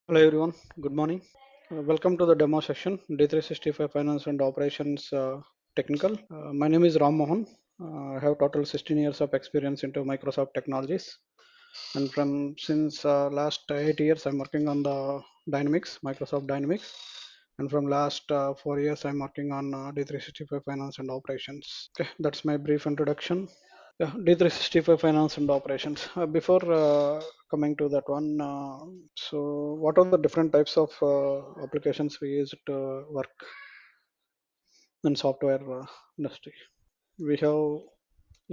Hello everyone, good morning. Welcome to the demo session, D365 Finance and Operations Technical. My name is Ram Mohan. I have total 16 years of experience into Microsoft technologies. And from since last 8 years, I'm working on the Dynamics, Microsoft Dynamics. And from last 4 years, I'm working on D365 Finance and Operations. Okay, that's my brief introduction. Yeah, D365 Finance and Operations. Before coming to that one, so what are the different types of applications we use to work in software industry? We have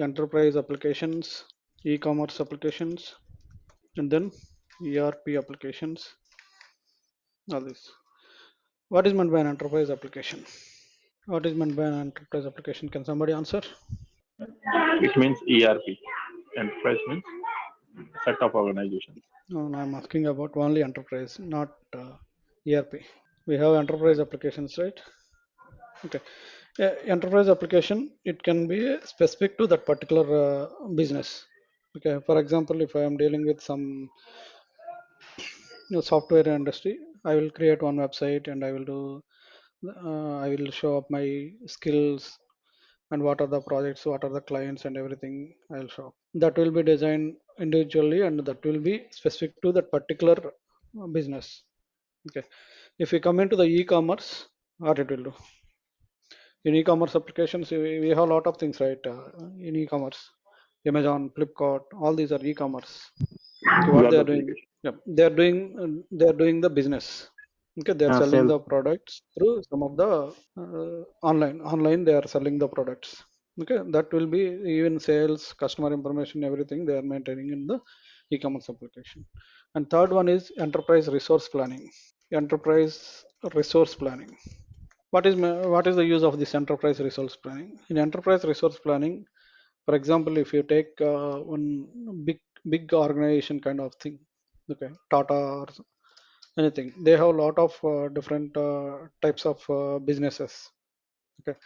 enterprise applications, e-commerce applications, and then ERP applications. All this. What is meant by an enterprise application? What is meant by an enterprise application? Can somebody answer? It means ERP. Enterprise means set of organizations. No, no, I'm asking about only enterprise, not ERP. We have enterprise applications, right? Okay. Enterprise application, it can be specific to that particular business. Okay. For example, if I am dealing with some software industry, I will create one website and I will show up my skills and what are the projects, what are the clients and everything I will show. That will be designed individually and that will be specific to that particular business. Okay. If we come into the e-commerce, what it will do? In e-commerce applications, we have a lot of things, right? In e-commerce, Amazon, Flipkart, all these are e-commerce. Okay, what Web they are doing? application. Yeah, they are doing the business. Okay, they are selling Sales. the products through some of the online they are selling the products. Okay, that will be even sales, customer information, everything they are maintaining in the e-commerce application. And third one is enterprise resource planning. Enterprise resource planning. What is the use of this enterprise resource planning? In enterprise resource planning, for example, if you take one big organization kind of thing, okay, Tata or anything, they have a lot of different types of businesses. Okay,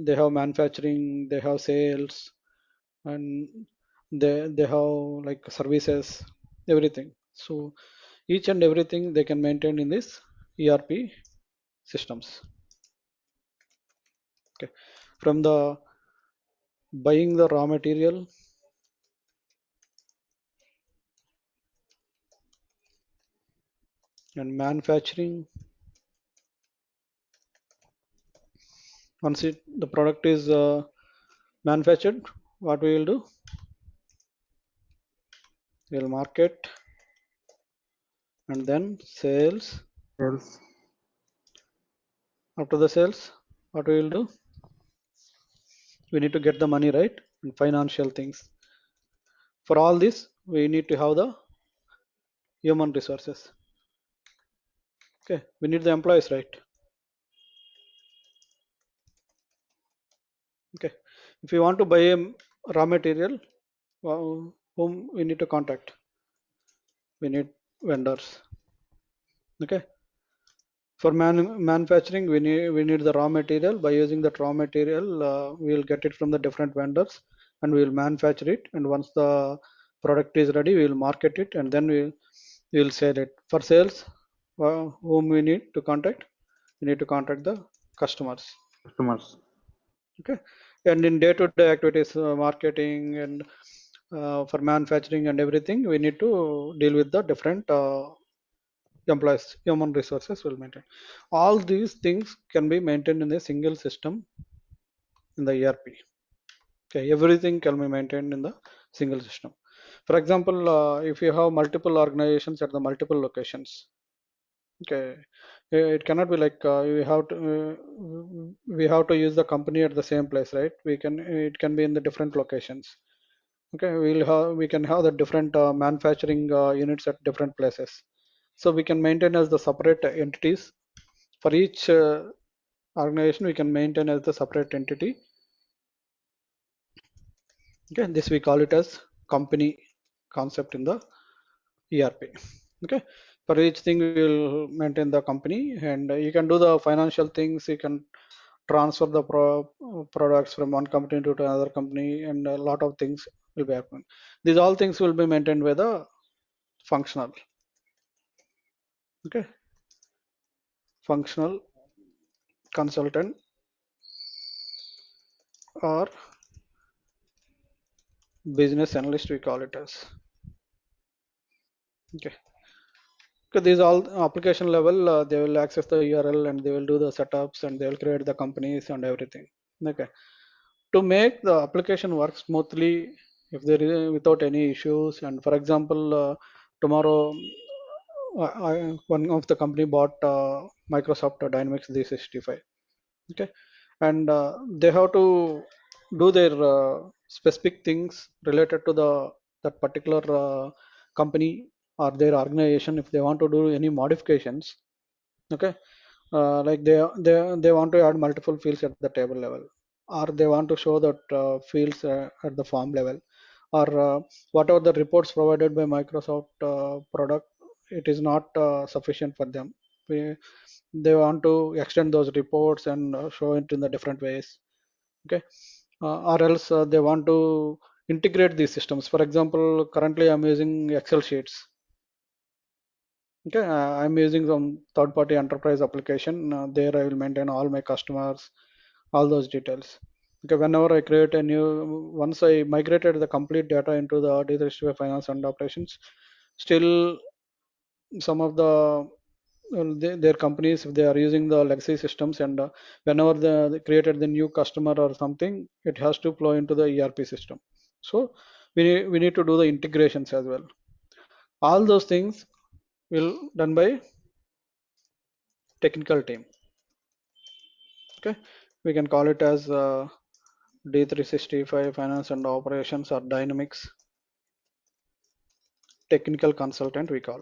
they have manufacturing, they have sales, and they have like services, everything. So each and everything they can maintain in this ERP systems. Okay, from the buying the raw material, and manufacturing. Once the product is manufactured, what we will do? We'll market and then sales. Sales. After the sales, what we will do? We need to get the money, right? And financial things. For all this, we need to have the human resources. Okay, we need the employees, right? Okay, if you want to buy a raw material, whom we need to contact? We need vendors. Okay, for manufacturing, we need the raw material. By using that raw material, we will get it from the different vendors, and we will manufacture it. And once the product is ready, we will market it, and then we will sell it. For sales, whom we need to contact? We need to contact the customers. Customers. Okay, and in day-to-day activities, marketing and for manufacturing and everything, we need to deal with the different employees, human resources will maintain. All these things can be maintained in a single system in the ERP. Okay, everything can be maintained in the single system. For example, if you have multiple organizations at the multiple locations, okay, it cannot be like we have to use the company at the same place, right? It can be in the different locations. Okay, we can have the different manufacturing units at different places. So we can maintain as the separate entities for each organization. We can maintain as the separate entity. Okay, this we call it as company concept in the ERP. Okay, for each thing we will maintain the company, and you can do the financial things. You can transfer the products from one company to another company, and a lot of things will be happening. These all things will be maintained by the functional. Okay, functional consultant or business analyst, we call it as. Okay, so these all application level, they will access the URL and they will do the setups and they will create the companies and everything. Okay, to make the application work smoothly, if there is without any issues, and for example, tomorrow one of the company bought Microsoft Dynamics 365. Okay, and they have to do their specific things related to the that particular company or their organization. If they want to do any modifications, okay, like they want to add multiple fields at the table level, or they want to show that fields at the form level, or whatever the reports provided by Microsoft product, it is not sufficient for them. They want to extend those reports and show it in the different ways. Okay, or else they want to integrate these systems. For example, currently I'm using Excel sheets. Okay, I'm using some third-party enterprise application. There I will maintain all my customers, all those details. Okay, whenever I create a new, once I migrated the complete data into the D365 finance and operations, still some of the their companies, if they are using the legacy systems, and whenever they created the new customer or something, it has to flow into the ERP system. So we need to do the integrations as well. All those things will done by technical team. Okay, we can call it as D365 finance and operations or dynamics technical consultant, we call.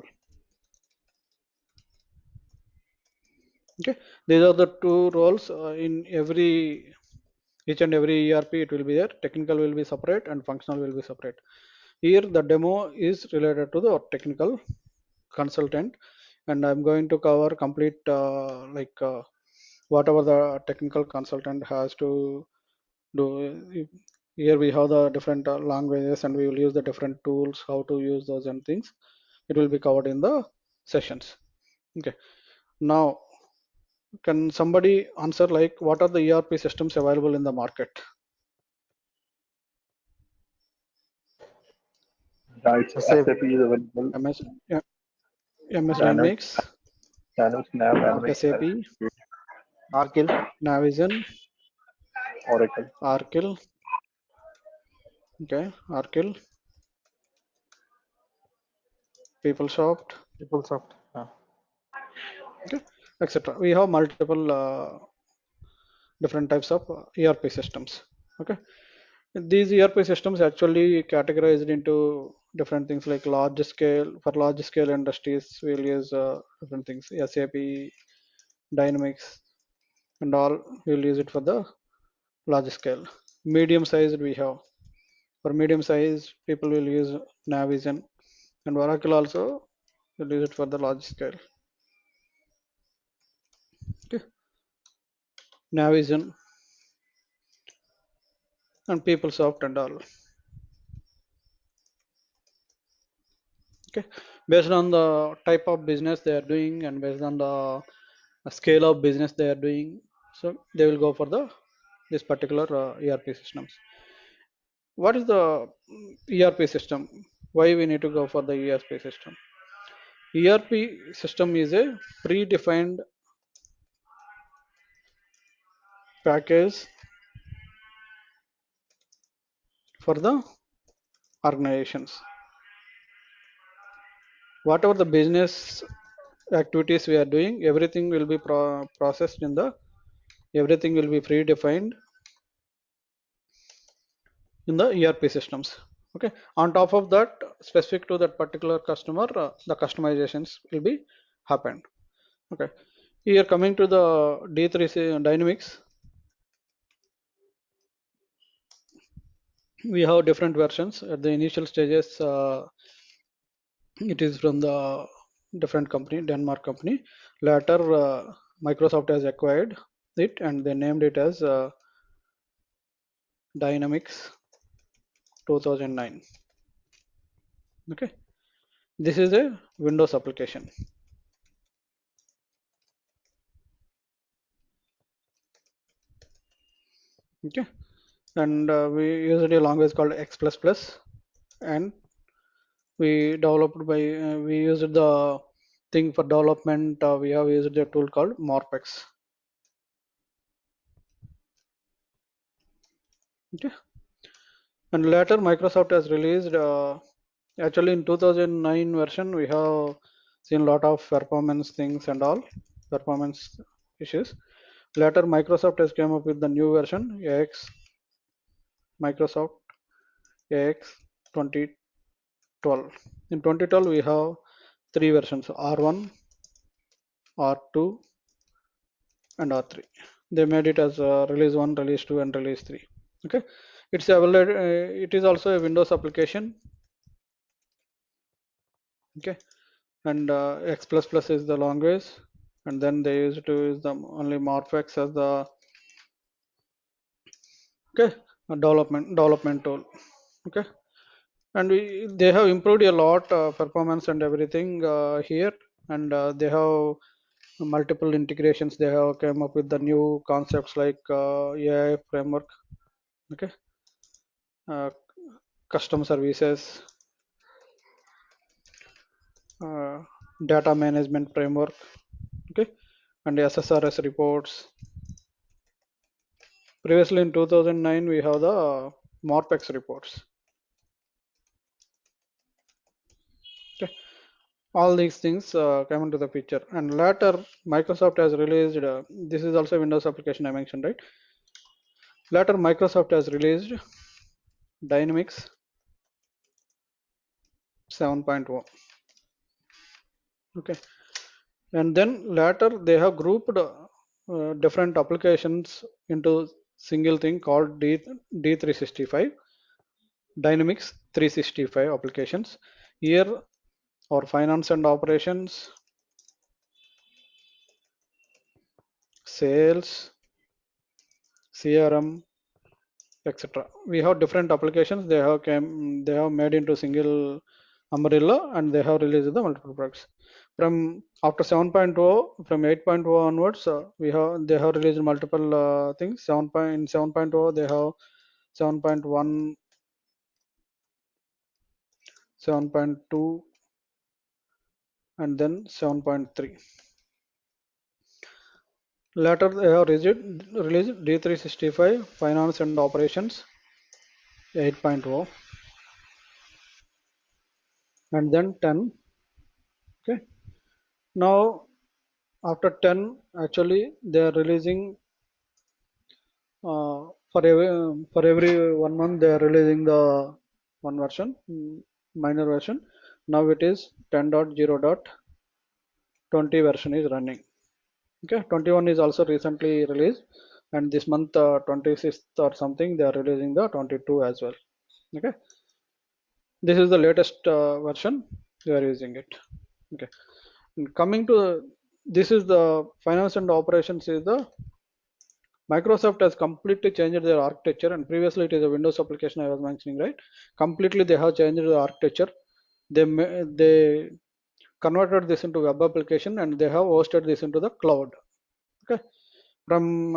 Okay, these are the two roles in every each and every ERP. It will be there. Technical will be separate and functional will be separate. Here the demo is related to the technical consultant, and I'm going to cover complete whatever the technical consultant has to do. Here we have the different languages, and we will use the different tools, how to use those and things. It will be covered in the sessions. Okay, now can somebody answer like what are the ERP systems available in the market? Yeah, it's SAP. SAP is available. MS, yeah, MS Dynamics, Dynamics, Dynamics Nav, Dynamics SAP, Arkell. Navision, Oracle. Arkell, okay, Arkell, PeopleSoft, PeopleSoft. okay, etc. We have multiple different types of ERP systems. Okay, these ERP systems actually categorized into different things like large scale. For large scale industries, we'll use different things, SAP, Dynamics, and all. We'll use it for the large scale. Medium sized we have. For medium sized, people will use Navision, and Oracle also will use it for the large scale. Okay, Navision and PeopleSoft and all. Okay, based on the type of business they are doing and based on the scale of business they are doing, so they will go for the this particular ERP systems. What is the ERP system? Why we need to go for the ERP system? ERP system is a predefined package for the organizations. Whatever the business activities we are doing, everything will be processed in the, everything will be predefined in the ERP systems. Okay, on top of that, specific to that particular customer, the customizations will be happened. Okay, here coming to the D3 Dynamics, we have different versions. At the initial stages, it is from the different company, Denmark company. Later, Microsoft has acquired it and they named it as Dynamics 2009. Okay, this is a Windows application. Okay, and we used a language called X++, and we used the thing for development. We have used a tool called Morpex. Okay, and later Microsoft has released. Actually, in 2009 version, we have seen a lot of performance things and all performance issues. Later, Microsoft has come up with the new version AX Microsoft AX 2012. In 2012, we have three versions: R1, R2, and R3. They made it as release 1, release 2, and release 3. Okay, it's available. It is also a Windows application. Okay, and X++ is the language, and then they used to use the only Morphex as the okay development tool. Okay, and they have improved a lot performance and everything here, and they have multiple integrations. They have come up with the new concepts like AI framework. Okay, uh, custom services, uh, data management framework. Okay, and SSRS reports. Previously in 2009, we have the Morpex reports. Okay, all these things come into the picture, and later Microsoft has released. This is also a Windows application I mentioned, right? Later Microsoft has released Dynamics 7.0. Okay, and then later they have grouped different applications into single thing called D365 Dynamics 365 applications. Here, our finance and operations, sales, CRM, etc. We have different applications. They have made into single umbrella, and they have released the multiple products. From after 7.0, from 8.0 onwards, they have released multiple things. 7.0 they have 7.1, 7.2, and then 7.3. Later they have released D365 Finance and Operations 8.0, and then 10. Okay, now after 10, actually they are releasing for every 1 month they are releasing the one version, minor version. Now it is 10.0.20 version is running. Okay, 21 is also recently released, and this month 26th or something they are releasing the 22 as well. Okay, this is the latest version we are using it. Okay, and coming to this is the finance and operations is the Microsoft has completely changed their architecture, and previously it is a Windows application I was mentioning, right? Completely they have changed the architecture. They converted this into web application, and they have hosted this into the cloud. Okay, from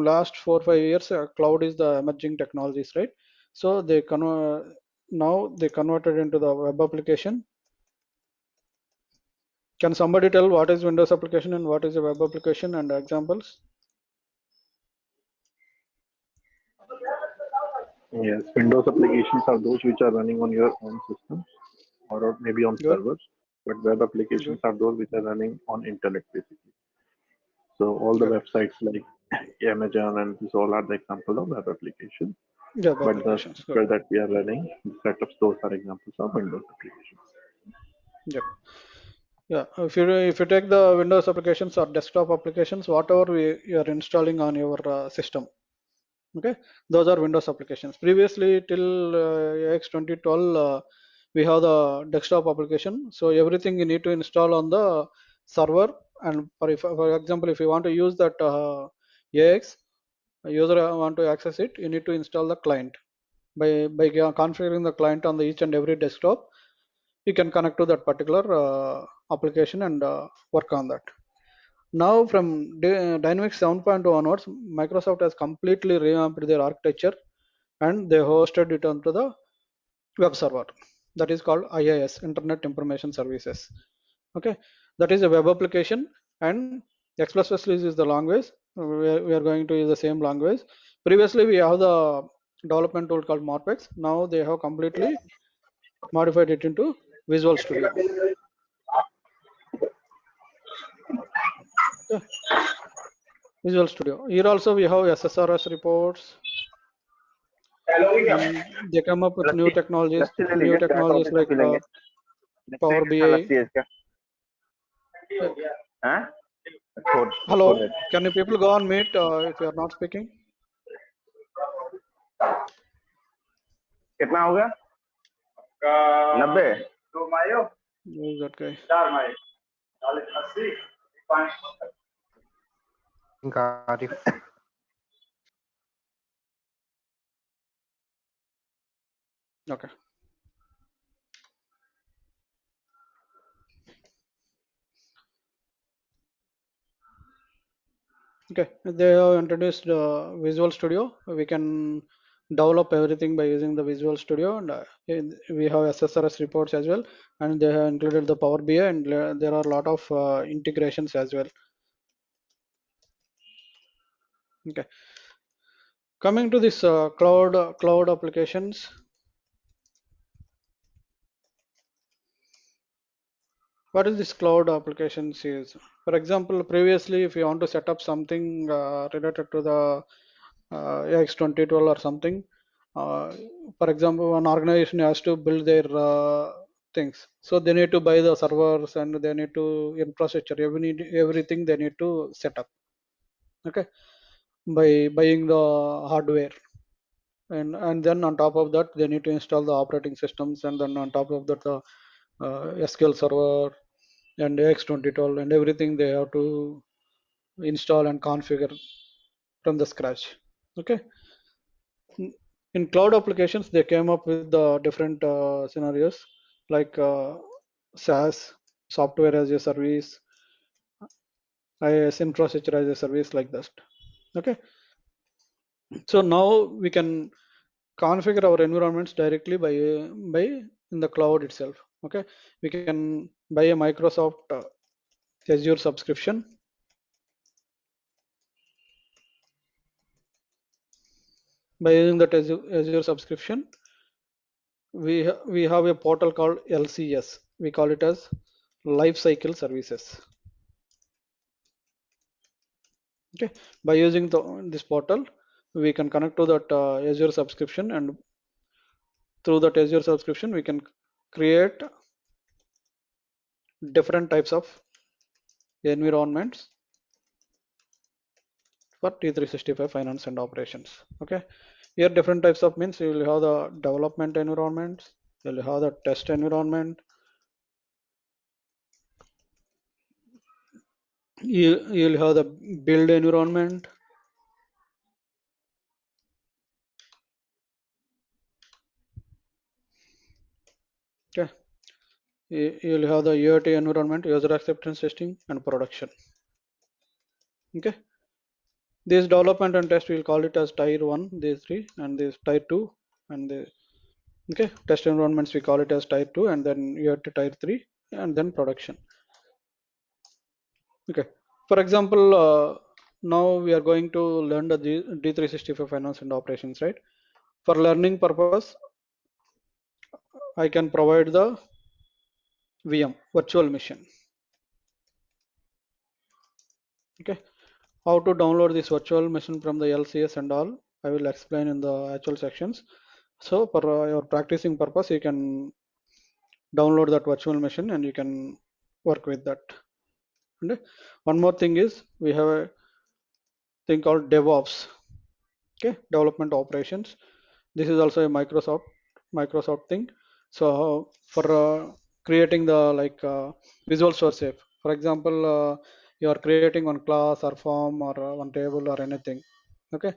last 4 5 years, cloud is the emerging technologies, right? So now they converted into the web application. Can somebody tell what is Windows application and what is a web application and examples? Yes, Windows applications are those which are running on your own system or maybe on Good, servers, but web applications good. are those which are running on internet basically. So all the Good. websites like Amazon and this all are the example of web applications. Web But the applications. Good. software that we are running, the setups, those are examples of Windows applications. Yep. Yeah. If you take the Windows applications or desktop applications, whatever you are installing on your system, okay, those are Windows applications. Previously, till AX 2012, we have the desktop application. So everything you need to install on the server. And for example, if you want to use that AX, a user want to access it, you need to install the client. By configuring the client on the each and every desktop, you can connect to that particular application and work on that. Now from Dynamics 7.2 onwards, Microsoft has completely revamped their architecture and they hosted it onto the web server. That is called IIS, Internet Information Services. Okay, that is a web application, and X++ is the language. We are going to use the same language. Previously, we have the development tool called Morpex. Now they have completely modified it into Visual Studio. Okay. Visual Studio. Here also we have SSRS reports, and they come up with lassi lassi ले new लीजिए चाय coffee technologies सब like P लेंगे Power के साथ BI. लस्सी है इसका हैं छोड़ छोड़ Hello, they can you people go on mute if you are not speaking? कितना होगा 90 Who is that guy? got it. Okay. Okay, they have introduced Visual Studio. We can develop everything by using the Visual Studio, and we have SSRS reports as well, and they have included the Power BI, and there are a lot of integrations as well. Okay, coming to this cloud applications. What is this cloud applications is? For example, previously, if you want to set up something related to the AX2012 or something, uh, for example, an organization has to build their things. So they need to buy the servers and they need to infrastructure, everything they need to set up. Okay, by buying the hardware. And then on top of that, they need to install the operating systems, and then on top of that, the SQL server and AX2012 and everything they have to install and configure from the scratch. Okay, in cloud applications they came up with the different scenarios like SaaS, software as a service, IaaS, infrastructure as a service, like that. Okay, so now we can configure our environments directly by in the cloud itself. Okay, we can buy a Microsoft Azure subscription. By using that Azure subscription, we have a portal called LCS. We call it as Lifecycle Services. Okay, by using this portal, we can connect to that Azure subscription, and through that Azure subscription, we can create different types of environments for T365 finance and operations. Okay, here different types of means you will have the development environments, you will have the test environment, you'll have the build environment. Okay, you'll have the UAT environment, user acceptance testing, and production. Okay, this development and test we'll call it as tier 1, these three, and this tier 2, and the okay, test environments we call it as tier 2, and then UAT tier 3, and then production. Okay, for example, now we are going to learn the D365 finance and operations, right? For learning purpose, I can provide the VM, virtual machine. Okay, how to download this virtual machine from the LCS and all, I will explain in the actual sections. So for your practicing purpose, you can download that virtual machine and you can work with that. And one more thing is we have a thing called DevOps. Okay, development operations. This is also a Microsoft thing. So for creating the like Visual Source, for example, you are creating one class or form or one table or anything. Okay,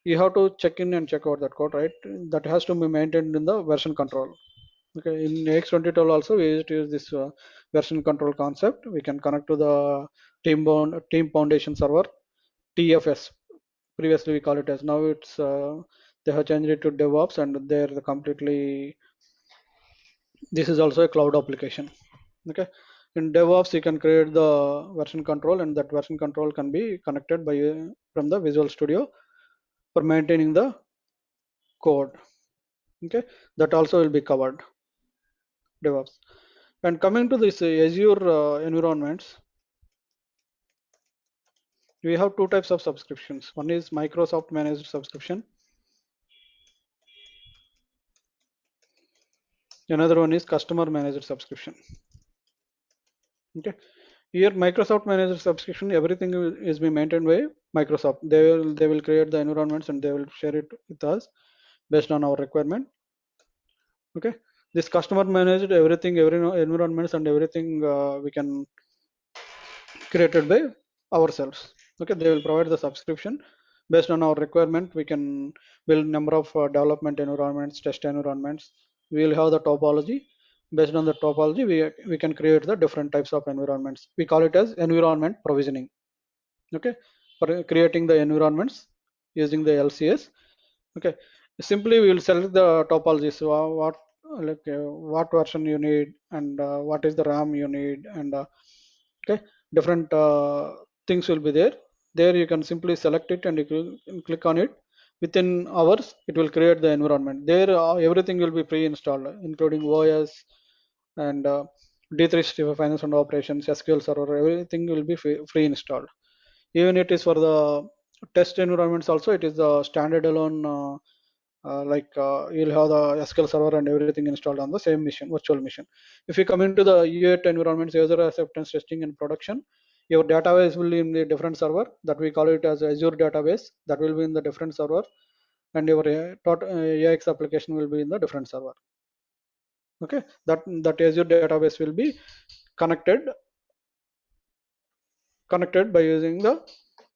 you have to check in and check out that code, right? That has to be maintained in the version control. Okay, in X2012 also we used to use this version control concept. We can connect to the team foundation server, TFS. Previously we call it as, now it's they have changed it to DevOps, and they're completely, this is also a cloud application. Okay, in DevOps you can create the version control, and that version control can be connected by from the Visual Studio for maintaining the code. Okay, that also will be covered, DevOps. And coming to this Azure environments, we have two types of subscriptions. One is Microsoft managed subscription, another one is customer managed subscription. Okay, here Microsoft managed subscription, everything is be maintained by Microsoft. They will create the environments and they will share it with us based on our requirement. Okay, this customer managed, everything, every environments and everything we can created by ourselves. Okay, they will provide the subscription based on our requirement. We can build number of development environments, test environments. We will have the topology. Based on the topology, we can create the different types of environments. We call it as environment provisioning. Okay, for creating the environments using the LCS. Okay, simply we will select the topology. So what version you need, and what is the RAM you need, and okay, different things will be there. There you can simply select it and you can click on it. Within hours it will create the environment. There everything will be pre-installed, including OS and D365 Finance and Operations, SQL Server, everything will be free installed. Even it is for the test environments also, it is the standard alone, you'll have the SQL Server and everything installed on the same machine, virtual machine. If you come into the U8 environments, user acceptance testing and production, your database will be in the different server, that we call it as Azure database, that will be in the different server, and your AX application will be in the different server. Okay, that Azure database will be connected by using the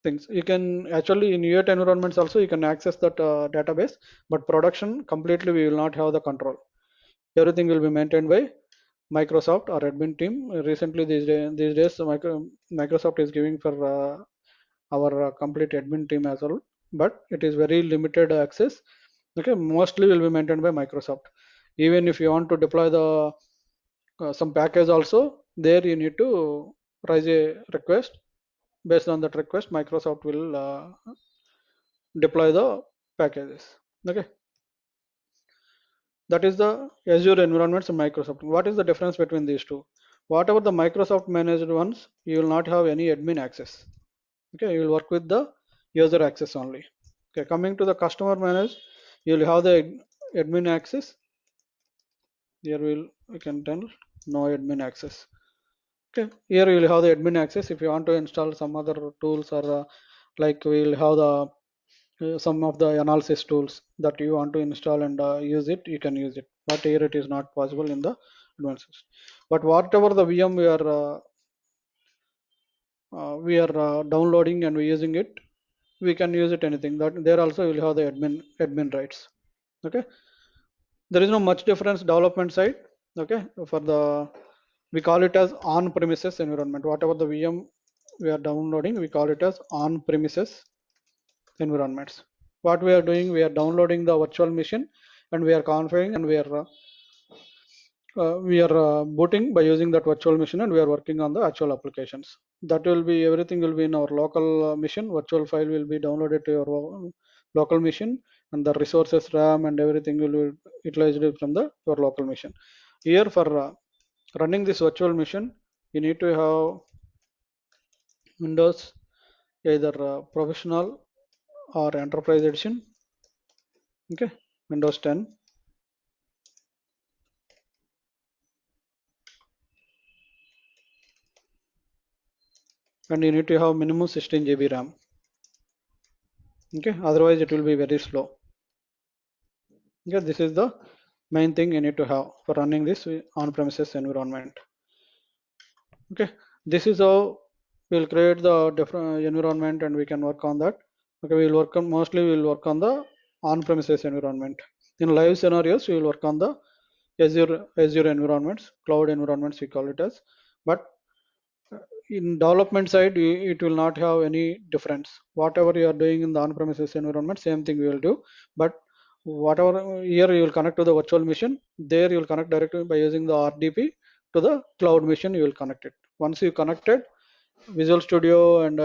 things. You can actually in U8 environments also you can access that database, but production completely we will not have the control. Everything will be maintained by Microsoft or admin team. Recently these days Microsoft is giving for our complete admin team as well, but it is very limited access. Okay, mostly will be maintained by Microsoft. Even if you want to deploy the some package also, there you need to raise a request. Based on that request, Microsoft will deploy the packages. Okay, that is the Azure environments and Microsoft. What is the difference between these two? Whatever the Microsoft managed ones, you will not have any admin access. Okay, you will work with the user access only. Okay, coming to the customer managed, you will have the admin access. Here we can tell no admin access. Okay, here you will have the admin access. If you want to install some other tools, or like we will have the some of the analysis tools that you want to install and use it, you can use it. But here it is not possible in the advanced. But whatever the VM we are downloading and we're using it, we can use it anything. That there also will have the admin rights. Okay, there is no much difference development side. Okay, for the, we call it as on-premises environment. Whatever the VM we are downloading, we call it as on-premises environments. What we are doing, we are downloading the virtual machine and we are configuring, and we are booting by using that virtual machine, and we are working on the actual applications. That will be, everything will be in our local machine. Virtual file will be downloaded to your local machine, and the resources, RAM and everything will be utilized from the your local machine. Here for running this virtual machine, you need to have Windows either professional or enterprise edition. Okay, Windows 10. And you need to have minimum 16 GB RAM. Okay, otherwise it will be very slow. Okay, this is the main thing you need to have for running this on-premises environment. Okay, this is how we'll create the different environment and we can work on that. Okay, we'll work on, mostly we'll work on the on-premises environment. In live scenarios, we will work on the Azure environments, cloud environments we call it as. But in development side, it will not have any difference. Whatever you are doing in the on-premises environment, same thing we will do. But whatever here you will connect to the virtual machine, there you will connect directly by using the RDP to the cloud machine. You will connect it. Once you connected, Visual Studio and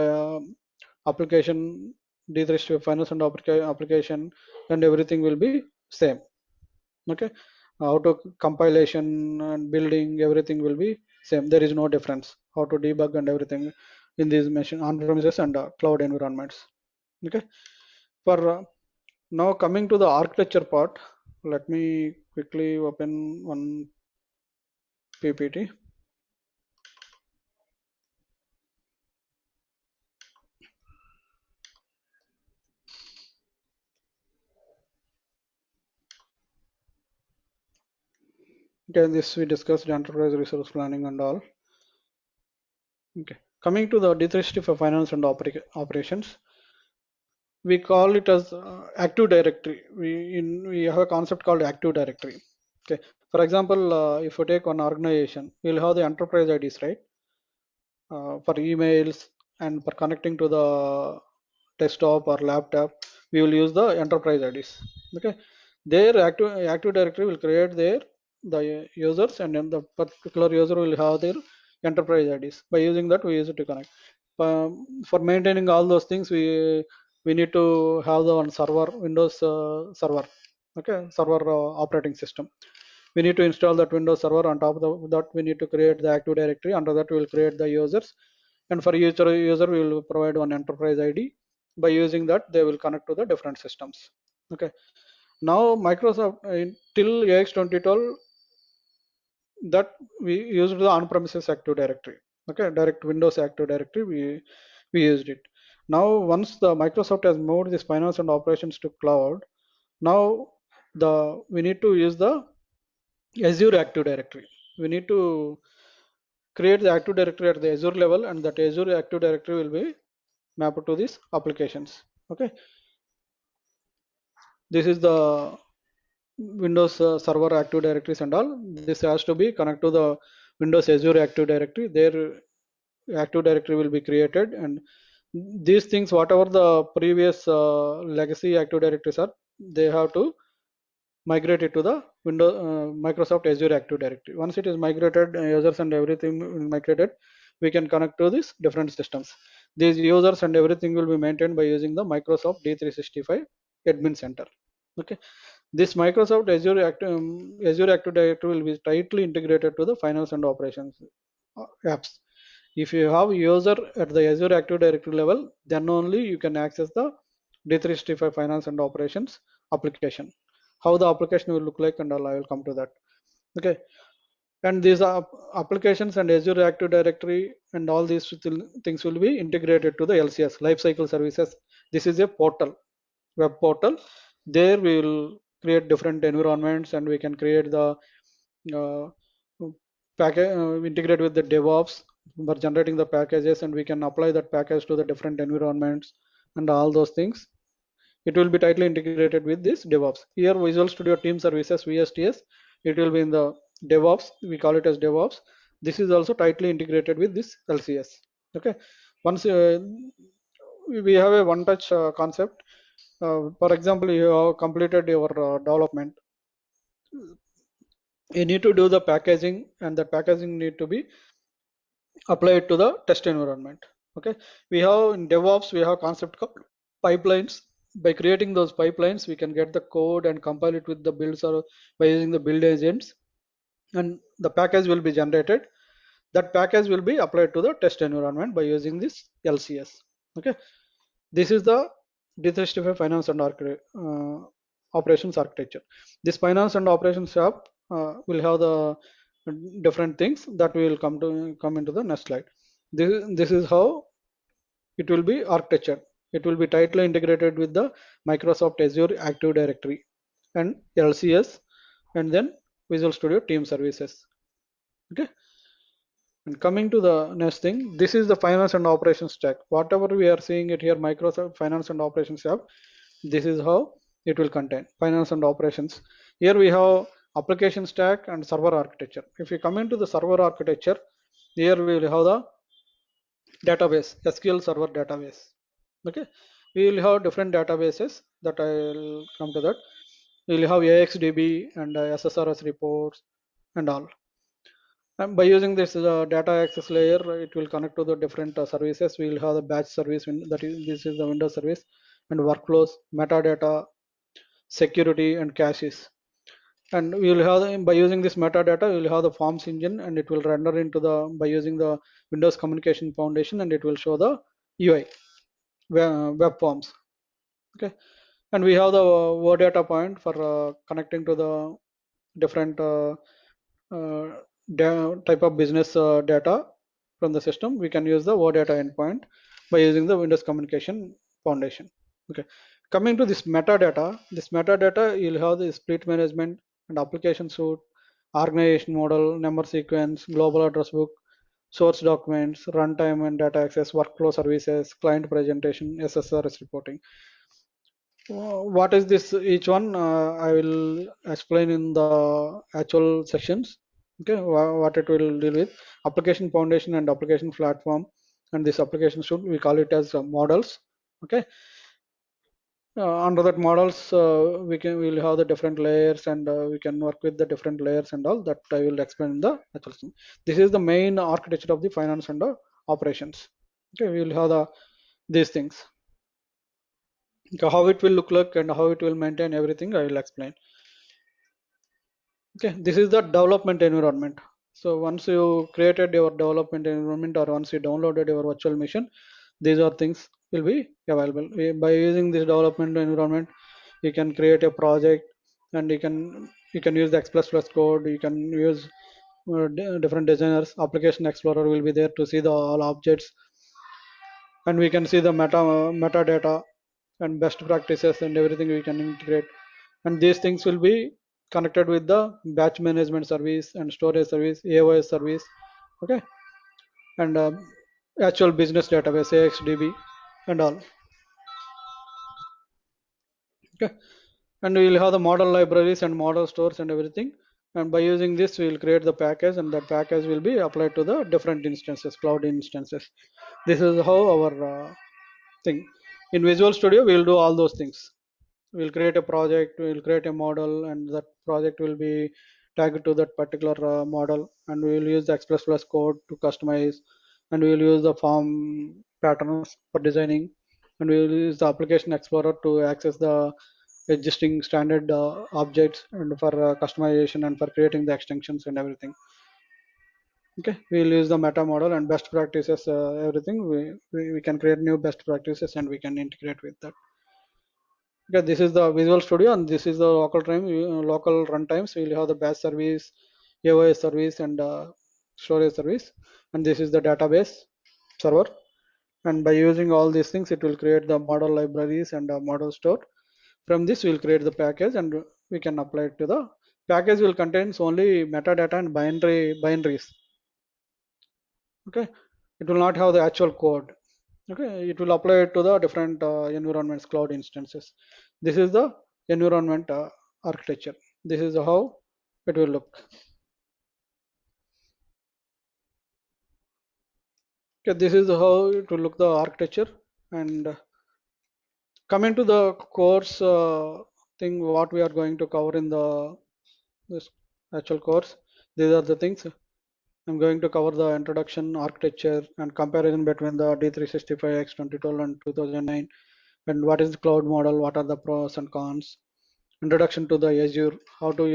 application D365 Finance and application and everything will be same. Okay, auto compilation and building everything will be same. There is no difference. How to debug and everything in these machine on-premises and cloud environments. Okay, for now coming to the architecture part, let me quickly open one PPT. Okay, this we discussed enterprise resource planning and all. Okay, coming to the D365 for finance and operations, we call it as active directory. We have a concept called active directory. Okay, for example, if you take one organization, we'll have the enterprise IDs, right? For emails and for connecting to the desktop or laptop, we will use the enterprise IDs. Okay, their active directory will create the users, and then the particular user will have their enterprise IDs. By using that, we use it to connect. For maintaining all those things, we need to have the one server, Windows server. Okay, server operating system. We need to install that Windows server. On top of that, we need to create the active directory. Under that, we will create the users, and for each user we will provide one enterprise ID. By using that, they will connect to the different systems. Okay, now Microsoft till AX 2012, that we used the on-premises active directory. Okay, direct Windows active directory, we used it. Now once the Microsoft has moved this finance and operations to cloud, now the we need to use the Azure active directory. We need to create the active directory at the Azure level, and that Azure active directory will be mapped to these applications. Okay, this is the Windows server active directories and all. This has to be connected to the Windows Azure active directory. Their active directory will be created, and these things, whatever the previous legacy active directories are, they have to migrate it to the Windows Microsoft Azure active directory. Once it is migrated, users and everything migrated, we can connect to these different systems. These users and everything will be maintained by using the Microsoft D365 admin center. Okay, this Microsoft Azure active directory will be tightly integrated to the finance and operations apps. If you have user at the Azure active directory level, then only you can access the D365 finance and operations application. How the application will look like and all, I will come to that. Okay, and these applications and Azure active directory and all these things will be integrated to the LCS, Lifecycle Services. This is a portal, web portal. There we will create different environments, and we can create the uh, package, integrate with the DevOps for generating the packages, and we can apply that package to the different environments and all those things. It will be tightly integrated with this DevOps. Here Visual Studio Team Services, VSTS, it will be in the DevOps. We call it as DevOps. This is also tightly integrated with this LCS. Okay, once we have a one-touch concept. For example, you have completed your development. You need to do the packaging, and the packaging need to be applied to the test environment. Okay, we have in DevOps, we have concept called pipelines. By creating those pipelines, we can get the code and compile it with the builds, or by using the build agents, and the package will be generated. That package will be applied to the test environment by using this LCS. Okay, this is the D365 finance and operations architecture. This finance and operations app will have the different things that we will come into the next slide. This is how it will be architecture. It will be tightly integrated with the Microsoft Azure Active Directory and LCS, and then Visual Studio Team Services. Okay, and coming to the next thing, this is the finance and operations stack. Whatever we are seeing it here, Microsoft Finance and Operations app, this is how it will contain finance and operations. Here we have application stack and server architecture. If you come into the server architecture, Here we will have the database, SQL server database. Okay, we will have different databases that I will come to that. We will have AXDB and SSRS reports and all. And by using this data access layer, it will connect to the different services. We will have the batch service, that is, this is the Windows service, and workflows, metadata, security, and caches. And we will have by using this metadata, we will have the forms engine, and it will render into the by using the Windows Communication Foundation, and it will show the UI web forms. Okay, and we have the data point for connecting to the different uh, type of business data from the system. We can use the data endpoint by using the Windows Communication Foundation. Okay, coming to this metadata, you'll have the split management and application suite, organization model, number sequence, global address book, source documents, runtime and data access, workflow services, client presentation, SSRS reporting. What is this each one? I will explain in the actual sections. Okay, what it will deal with: application foundation and application platform. And this application should, we call it as models. Okay, under that models, we will have the different layers, and we can work with the different layers and all that. I will explain in the actual thing. This is the main architecture of the finance and operations. Okay, we will have these things. Okay, how it will look like and how it will maintain everything, I will explain. Okay, this is the development environment. So once you created your development environment, or once you downloaded your virtual machine, these are things will be available. By using this development environment, you can create a project, and you can use the X++ code. You can use different designers. Application Explorer will be there to see the all objects, and we can see the metadata and best practices and everything we can integrate. And these things will be connected with the batch management service and storage service, AOS service. Okay, and actual business database, AXDB, and all. Okay, and we will have the model libraries and model stores and everything. And by using this, we will create the package, and that package will be applied to the different instances, cloud instances. This is how our thing. In Visual Studio, we will do all those things. We'll create a project, we'll create a model, and that project will be tagged to that particular model, and we will use the X++ code to customize, and we will use the form patterns for designing, and we will use the application explorer to access the existing standard objects, and for customization and for creating the extensions and everything. Okay, we will use the meta model and best practices, everything. We can create new best practices, and we can integrate with that. Okay, this is the Visual Studio, and this is the local runtimes. We'll have the batch service, AOS service, and storage service, and this is the database server. And by using all these things, it will create the model libraries and model store. From this, we'll create the package, and we can apply it to the package. Will contains only metadata and binaries. Okay, it will not have the actual code. Okay, it will apply it to the different environments, cloud instances. This is the environment architecture. This is how it will look. Okay, this is how it will look, the architecture. And coming to the course thing, what we are going to cover in the this actual course, these are the things. I'm going to cover the introduction, architecture, and comparison between the D365 X2012 and 2009, and what is the cloud model, what are the pros and cons, introduction to the Azure, how to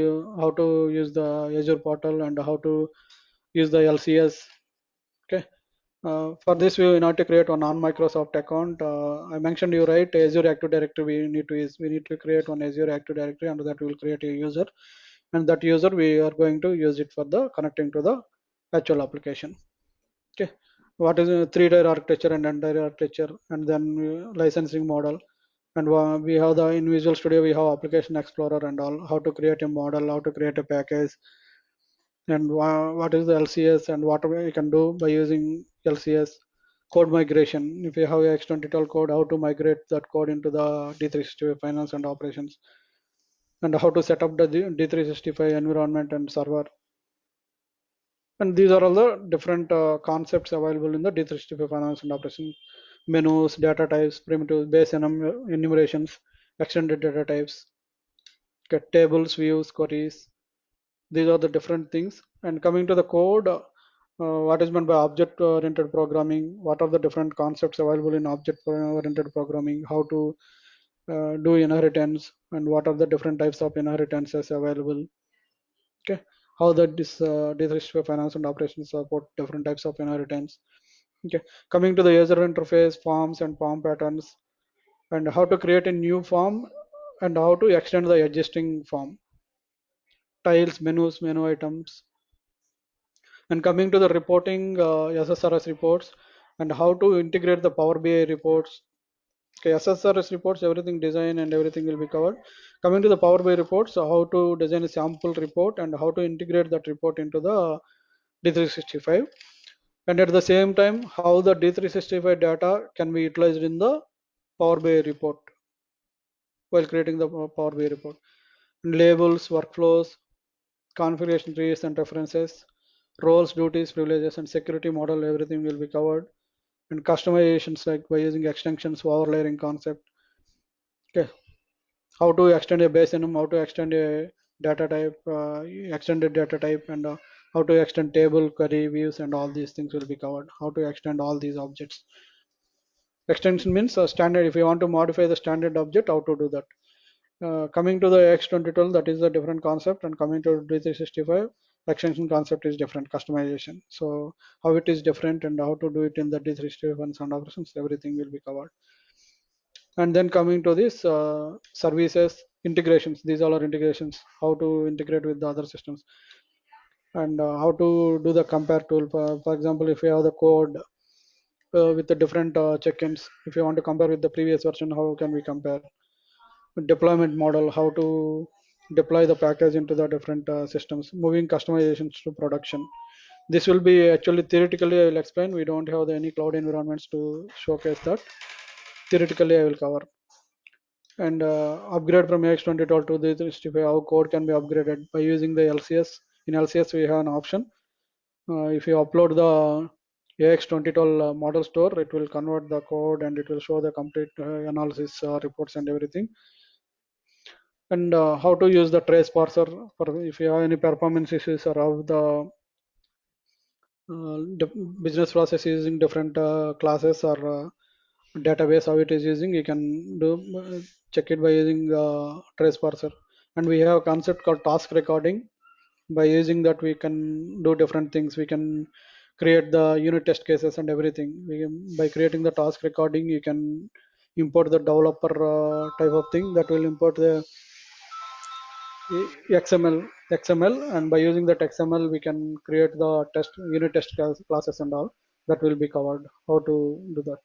use the Azure portal, and how to use the LCS. Okay. For this, we need to create one non-Microsoft account. I mentioned you right, Azure Active Directory. We need to create one Azure Active Directory. Under that, we will create a user, and that user we are going to use it for the connecting to the actual application. Okay, what is a 3-tier architecture and n-tier architecture, and then licensing model. And we have the in Visual Studio, we have application explorer and all, how to create a model, how to create a package, and what is the LCS, and what we can do by using LCS. Code migration, if you have a X2012 code, how to migrate that code into the D365 finance and operations, and how to set up the D365 environment and server. And these are all the different concepts available in the D365 Finance and Operation: menus, data types, primitives, base enumerations, extended data types, okay, tables, views, queries. These are the different things. And coming to the code, what is meant by object oriented programming? What are the different concepts available in object oriented programming? How to do inheritance, and what are the different types of inheritances available? Okay, how that this D365 Finance and Operations support different types of inheritance. Okay, coming to the user interface, forms and form patterns, and how to create a new form and how to extend the existing form, tiles, menus, menu items. And coming to the reporting, SSRS reports, and how to integrate the Power BI reports. Okay, SSRS reports, everything design and everything will be covered. Coming to the Power BI reports, how to design a sample report and how to integrate that report into the D365. And at the same time, how the D365 data can be utilized in the Power BI report while creating the Power BI report. And labels, workflows, configuration trees and references, roles, duties, privileges, and security model, everything will be covered. And customizations like by using extensions, overlaying concept. Okay, how to extend a base enum, how to extend a data type, extended data type, and how to extend table, query, views, and all these things will be covered. How to extend all these objects. Extension means standard. If you want to modify the standard object, how to do that. Coming to the X2012, that is a different concept, and coming to D365, extension concept is different, customization. So how it is different and how to do it in the D365 and operations, everything will be covered. And then coming to this services integrations, these all are integrations, how to integrate with the other systems, and how to do the compare tool. For example, if you have the code with the different check-ins, if you want to compare with the previous version, how can we compare? Deployment model, how to deploy the package into the different systems, moving customizations to production. This will be actually theoretically I will explain. We don't have any cloud environments to showcase that. Theoretically I will cover. And upgrade from AX2012 to the 365, how code can be upgraded by using the LCS. In LCS we have an option. If you upload the AX2012 model store, it will convert the code and it will show the complete analysis reports and everything. And how to use the trace parser for if you have any performance issues or how the business process is using different classes or database, how it is using, you can do check it by using trace parser. And we have a concept called task recording. By using that we can do different things. We can create the unit test cases and everything. By creating the task recording, you can import the developer type of thing that will import the XML, and by using that XML we can create the test unit test classes and all. That will be covered, how to do that.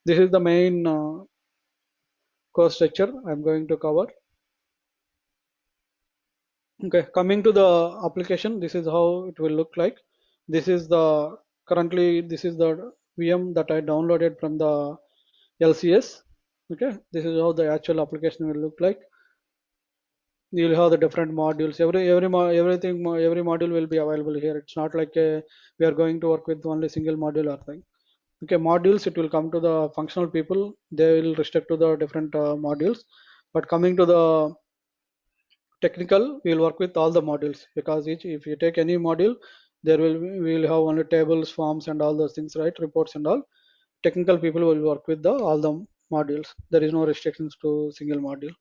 This is the main course structure I'm going to cover. Okay, coming to the application, this is how it will look like. This is the currently this is the VM that I downloaded from the LCS. Okay, this is how the actual application will look like. You'll have the different modules. Every module will be available here. It's not like we are going to work with only single module or thing. Okay, modules, it will come to the functional people. They will restrict to the different modules. But coming to the technical, we will work with all the modules, because each if you take any module, there will we will have only tables, forms, and all those things, right? Reports and all. Technical people will work with the all the modules. There is no restrictions to single module.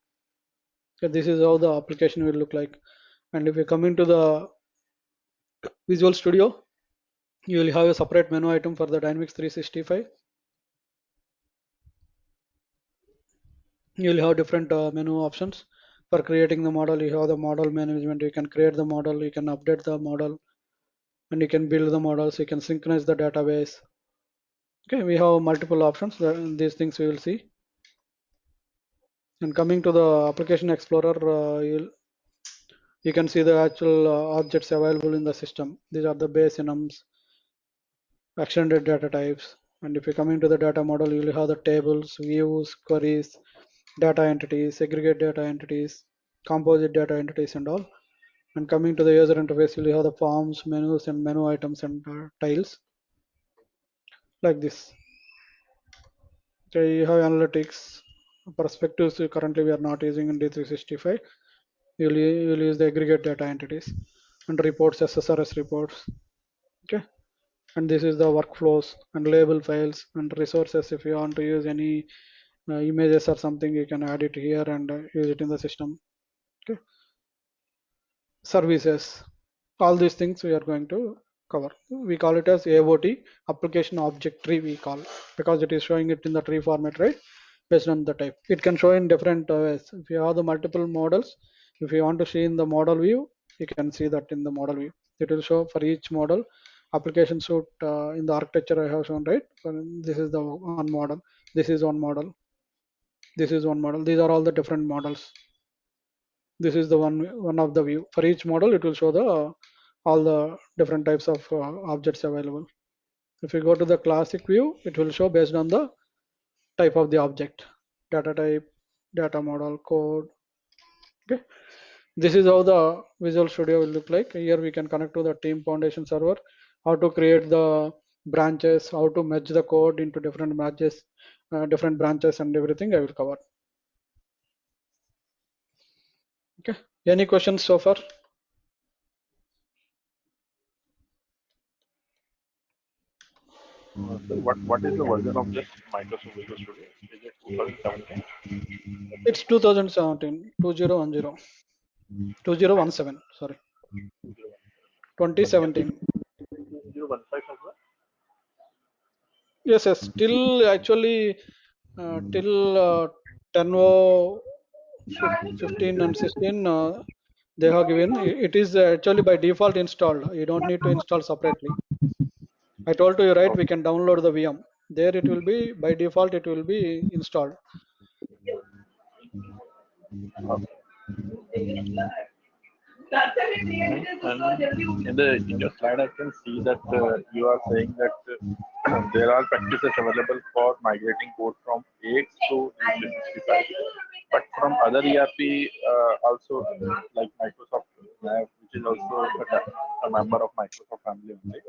So this is how the application will look like. And if you come into the Visual Studio, you will have a separate menu item for the Dynamics 365. You will have different menu options for creating the model. You have the model management. You can create the model. You can update the model, and you can build the models. You can synchronize the database. Okay, we have multiple options. These things we will see. And coming to the Application Explorer, you can see the actual objects available in the system. These are the base enums, extended data types. And if you come into the data model, you will have the tables, views, queries, data entities, aggregate data entities, composite data entities, and all. And coming to the user interface, you'll have the forms, menus, and menu items and tiles like this. Okay, you have analytics, perspectives. Currently, we are not using in D365. You'll use the aggregate data entities and reports, SSRS reports. Okay, and this is the workflows and label files and resources. If you want to use any images or something, you can add it here and use it in the system. Okay, services, all these things we are going to cover. We call it as AOT, application object tree, we call, because it is showing it in the tree format, right? Based on the type, it can show in different ways. If you have the multiple models, if you want to see in the model view, you can see that in the model view. It will show for each model application suite. In the architecture I have shown, right? This is the one model, this is one model, this is one model, these are all the different models. This is the one of the view. For each model, it will show the all the different types of objects available. If you go to the classic view, it will show based on the type of the object, data type, data model, code. Okay, this is how the Visual Studio will look like. Here we can connect to the team foundation server, how to create the branches, how to merge the code into different matches, different branches, and everything I will cover. Okay, any questions so far? So what is the version of this Microsoft Visual Studio? Is it 2017? It's 2017, 2010, 2017, sorry, 2017. 2015 as well? Yes, yes, till actually till 10 o 15 and 16, they have given. It is actually by default installed. You don't need to install separately. I told you, right, we can download the VM. There it will be, by default, it will be installed. And in your slide, I can see that you are saying that there are practices available for migrating code from AX to D365, but from other ERP also, like Microsoft Nav, which is also a member of Microsoft family only.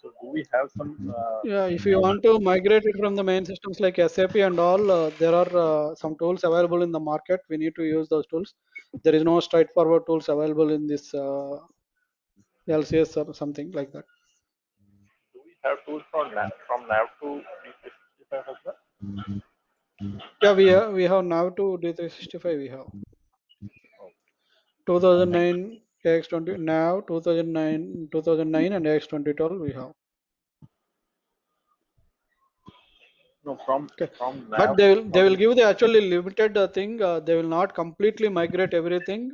So do we have some? Yeah, if you want to migrate it from the main systems like SAP and all, there are some tools available in the market. We need to use those tools. There is no straightforward tools available in this LCS or something like that. Do we have tools from Nav to D365 as well? Yeah, we have now to D365. We have 2009 AX20 now 2009 and AX2012 we have. No, Okay, from but Nav, they will not give the actually limited thing. They will not completely migrate everything.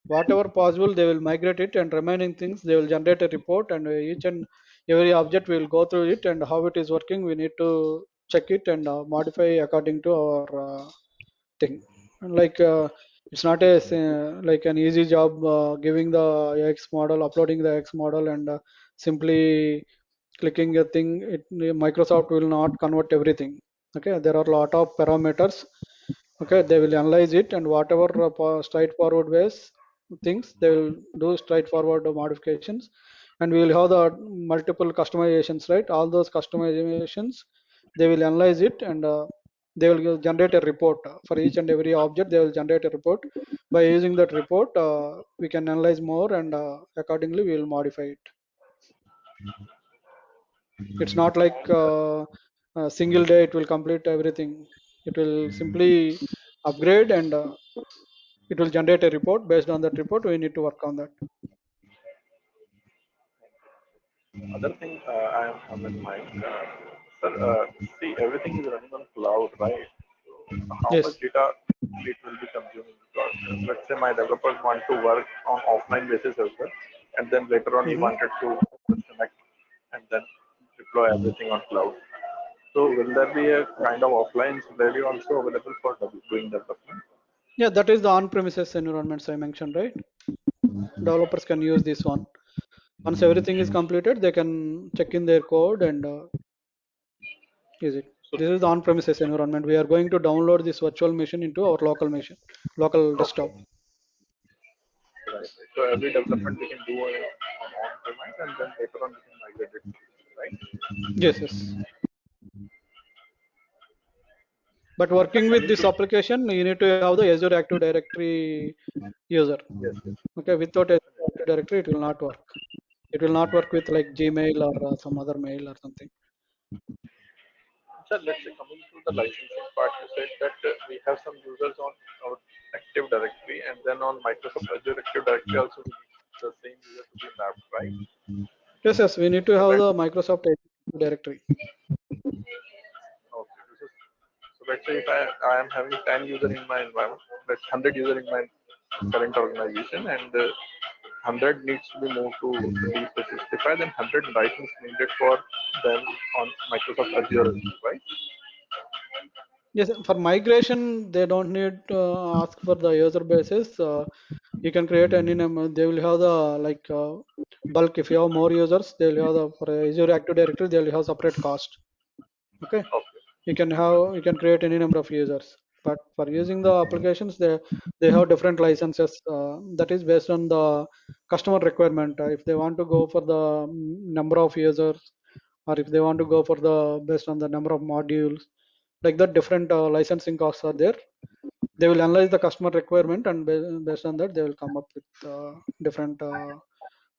Whatever possible, they will migrate it, and remaining things they will generate a report, and each and every object we will go through it and how it is working. We need to check it and modify according to our thing. And like it's not a like an easy job giving the X model, uploading the X model, and simply clicking a thing. Microsoft will not convert everything. Okay, there are a lot of parameters. Okay, they will analyze it, and whatever straightforward ways things they will do straightforward modifications, and we will have the multiple customizations, right? All those customizations they will analyze it, and they will generate a report for each and every object. They will generate a report. By using that report, we can analyze more, and accordingly we will modify it. It's not like a single day it will complete everything. It will simply upgrade, and it will generate a report. Based on that report, we need to work on that. other thing I have in mind. Sir, see, everything is running on cloud, right? So how much Yes. data it will be consuming? Because let's say my developers want to work on offline basis as well, and then later on he Hmm. wanted to connect and then deploy everything on cloud. So will there be a kind of offline scenario also available for doing development? Yeah, that is the on-premises environments I mentioned, right? Developers can use this one. Once everything is completed, they can check in their code and use it. So This is the on-premises environment. We are going to download this virtual machine into our local machine, local okay, desktop. Right. So every development we can do on on-premise, and then later on we can migrate it, right? Yes, yes. But Just working with coming this to application, you need to have the Azure Active Directory user. yes, yes. Okay, without Azure Active Directory, it will not work. It will not work with like Gmail or some other mail or something. So let's say coming to the licensing part, you said that we have some users on our Active Directory, and then on Microsoft Azure Active Directory also we need the same user to be mapped, right? Yes, yes, we need to So have that the Microsoft Active Directory. okay. So let's say if I am having 10 user in my environment, that's 100 user in my current organization, and 100 needs to be moved to D365, then 100 license needed for them on Microsoft Azure, right? Yes, for migration, they don't need to ask for the user basis. You can create any number. They will have the like bulk. If you have more users, they will have the for Azure Active Directory. They will have separate cost. Okay, Okay. you can create any number of users. But for using the applications, they have different licenses. That is based on the customer requirement. If they want to go for the number of users, or if they want to go for the based on the number of modules, like that different licensing costs are there. They will analyze the customer requirement, and based on that they will come up with different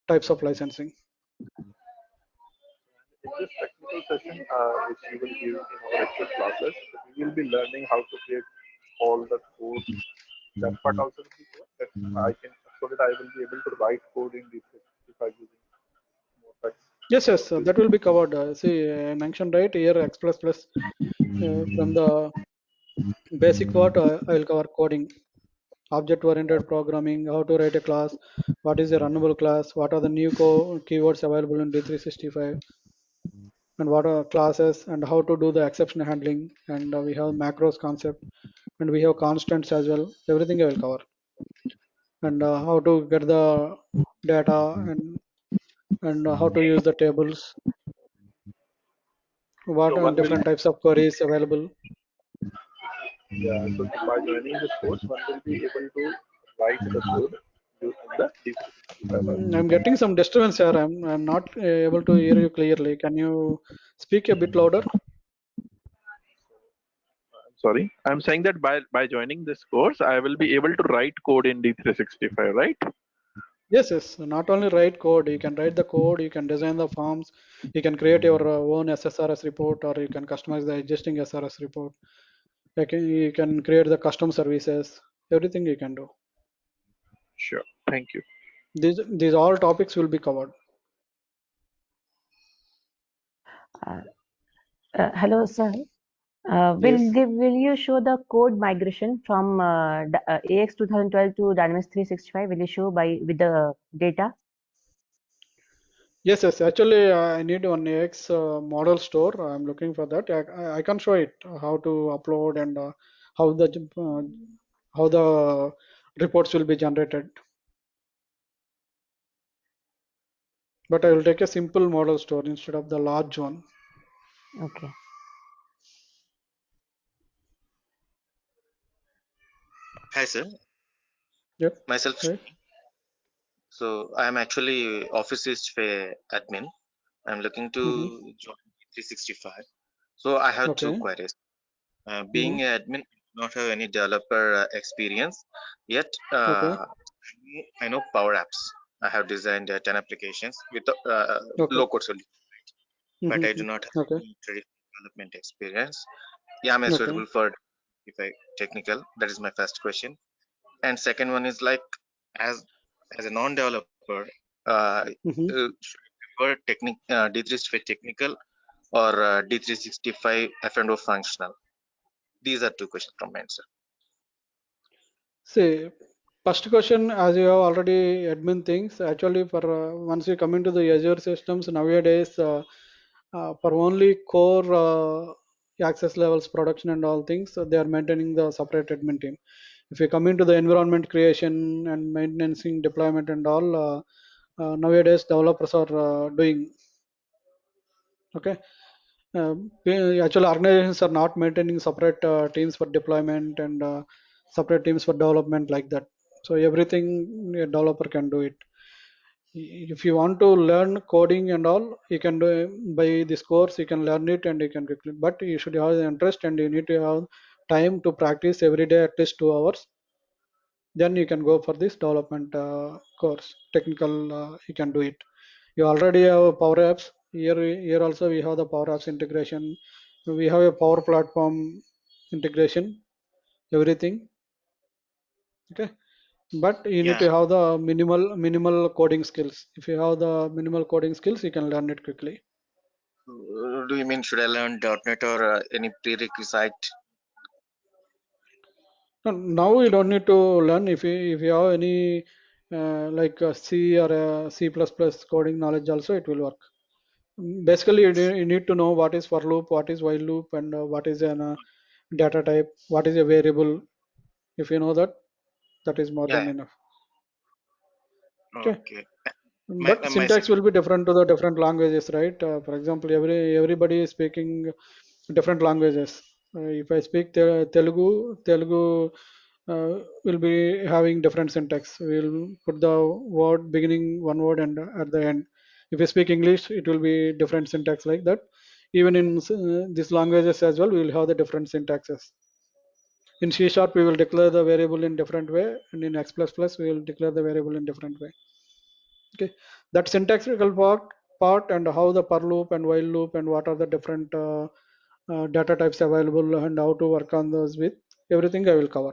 types of licensing. In this technical session, which we will give in our actual classes, we will be learning how to create all the code. That part also will be there. That I can, so that I will be able to write code in this if I using more text Yes, yes, for this. that will be covered. See, I mentioned right here X++, from the basic part I will cover coding, object oriented programming, how to write a class, what is a runnable class, what are the new keywords available in D365, and what are classes, and how to do the exception handling, and we have macros concept, and we have constants as well. Everything I will cover, and how to get the data, and how to use the tables, what So are one will, different types of queries available. yeah. So by joining this course, one will be able to write the code using the D365. I'm getting some disturbance here. I'm not able to hear you clearly. Can you speak a bit louder? Sorry, I'm saying that by joining this course, I will be able to write code in D365, right? Yes, yes. Not only write code, you can write the code, you can design the forms, you can create your own SSRS report, or you can customize the existing SRS report. You can create the custom services, everything you can do. Sure. Thank you. These all topics will be covered. Uh, Hello, sir. Yes. Will you show the code migration from AX 2012 to Dynamics 365? Will you show by with the data? Yes, yes. Actually, I need one AX model store. I'm looking for that. I can show it how to upload, and how the uh, how the reports will be generated. But I will take a simple model store instead of the large one. Okay. Hi, sir. Yep. Myself. Right. So I am actually Office East Fair admin. I'm looking to Mm-hmm. join 365. So I have two Okay. queries. Being Mm-hmm. an admin, I do not have any developer experience yet. Okay. I know Power Apps. I have designed 10 applications with Okay. low code solution, but I Mm-hmm. do not have Okay. any traditional development experience. Yeah, I'm Okay. suitable for if I technical. That is my first question. And second one is like as as a non-developer, Mm-hmm. should I prefer D365 technical or D365 F&O functional? These are two questions from my answer. See, first question, as you have already admin things, actually for once you come into the Azure systems nowadays, for only core access levels, production and all things, they are maintaining the separate admin team. If you come into the environment creation and maintaining deployment and all, nowadays developers are doing. Okay. Actually, organizations are not maintaining separate teams for deployment, and separate teams for development like that. So everything a developer can do it. If you want to learn coding and all, you can do by this course. You can learn it and you can quickly. But you should have the interest and you need to have time to practice every day at least 2 hours. Then you can go for this development course. Technical, you can do it. You already have Power Apps. Here also we have the Power Apps integration. We have a Power Platform integration. Everything. Okay. But you need Yeah. to have the minimal coding skills. If you have the minimal coding skills, you can learn it quickly. Do you mean should I learn .NET or any prerequisite? Now you don't need to learn. If you have any like C or C++ coding knowledge also, it will work. Basically, you need to know what is for loop, what is while loop, and what is an data type, what is a variable. If you know that, that is more Yeah. than enough. Okay. Okay. But My syntax will be different to the different languages, right? For example, everybody is speaking different languages. If I speak Telugu will be having different syntax. We'll put the word beginning one word and at the end. If you speak English, it will be different syntax like that. Even in these languages as well, we will have the different syntaxes. In C sharp, we will declare the variable in different way, and in X++, we will declare the variable in different way. Okay, that syntactical part and how the per loop and while loop and what are the different data types available and how to work on those with everything I will cover.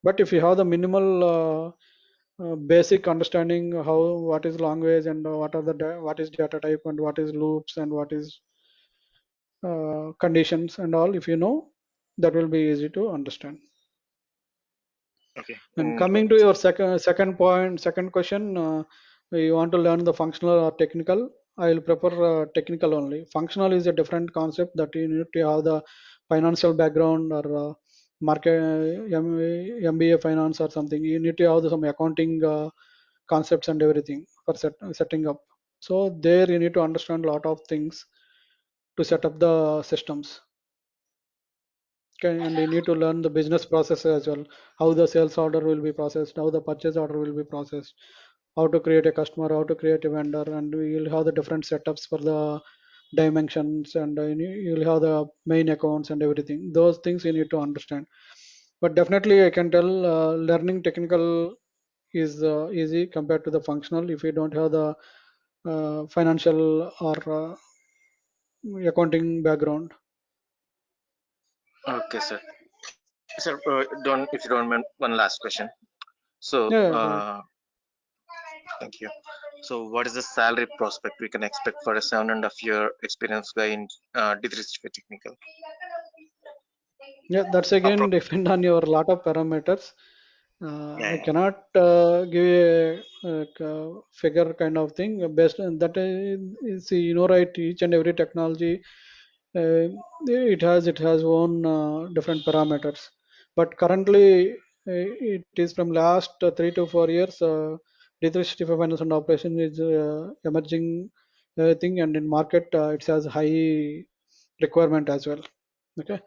But if you have the minimal basic understanding how what is language and what are the what is data type and what is loops and what is conditions and all, if you know, that will be easy to understand. Okay. And coming to your second question, you want to learn the functional or technical. I will prefer technical only. Functional is a different concept that you need to have the financial background or market MBA finance or something. You need to have some accounting concepts and everything for setting up. So there you need to understand a lot of things to set up the systems. Okay, and you need to learn the business process as well, how the sales order will be processed, how the purchase order will be processed, how to create a customer, how to create a vendor, and you'll have the different setups for the dimensions, and you'll have the main accounts and everything. Those things you need to understand. But definitely I can tell learning technical is easy compared to the functional if you don't have the financial or accounting background. Okay, sir. Sir, don't if you don't mind, one last question. So, Yeah, go ahead. thank you. So, what is the salary prospect we can expect for a 7.5 year experience guy in D365 technical? Yeah, that's again Appro- depend on your lot of parameters. I yeah, cannot give a figure kind of thing based on that. See, right? Each and every technology, it has own different parameters. But currently, it is from last 3 to 4 years. D365 finance and operation is emerging thing, and in market, it has high requirement as well. Okay,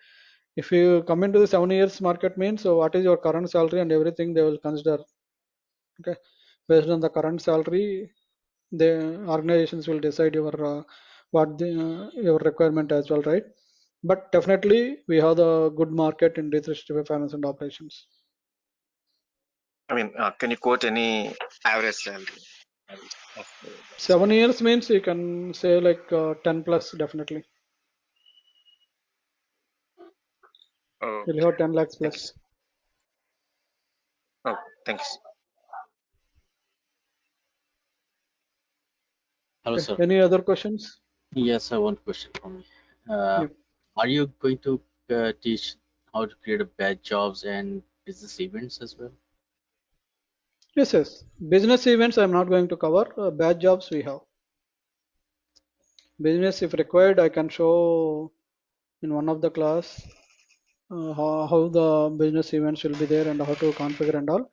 if you come into the 7 years market means, so what is your current salary and everything they will consider. Okay, based on the current salary, the organizations will decide your requirement as well, right? But definitely we have the good market in D365 finance and operations. I mean, can you quote any average salary? Of, 7 years means you can say like 10 plus definitely. You'll okay. have 10 lakhs Thank you, plus. sir. Oh, thanks. Hello, Okay, sir. any other questions? Yes, I have one question from me. Uh, Yeah. are you going to teach how to create a badge jobs and business events as well? Yes. Business events I'm not going to cover. Bad jobs we have. Business, if required, I can show in one of the class how the business events will be there and how to configure and all.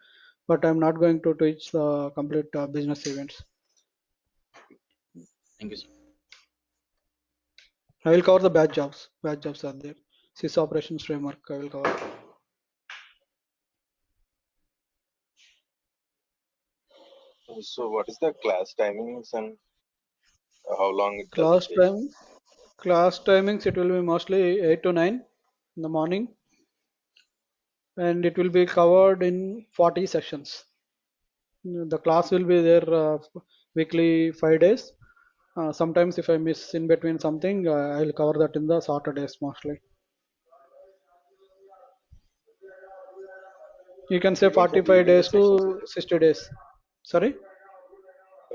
But I'm not going to teach the complete business events. Thank you, sir. I will cover the batch jobs. Batch jobs are there. Sys operations framework I will cover. So what is the class timings and how long it does it Class take? time, class timings, it will be mostly 8 to 9 in the morning, and it will be covered in 40 sessions. The class will be there weekly 5 days. Sometimes if I miss in between something, I'll cover that in the Saturdays mostly. You can say We don't have 45 evening days sessions, is to it? 60 days. Sorry?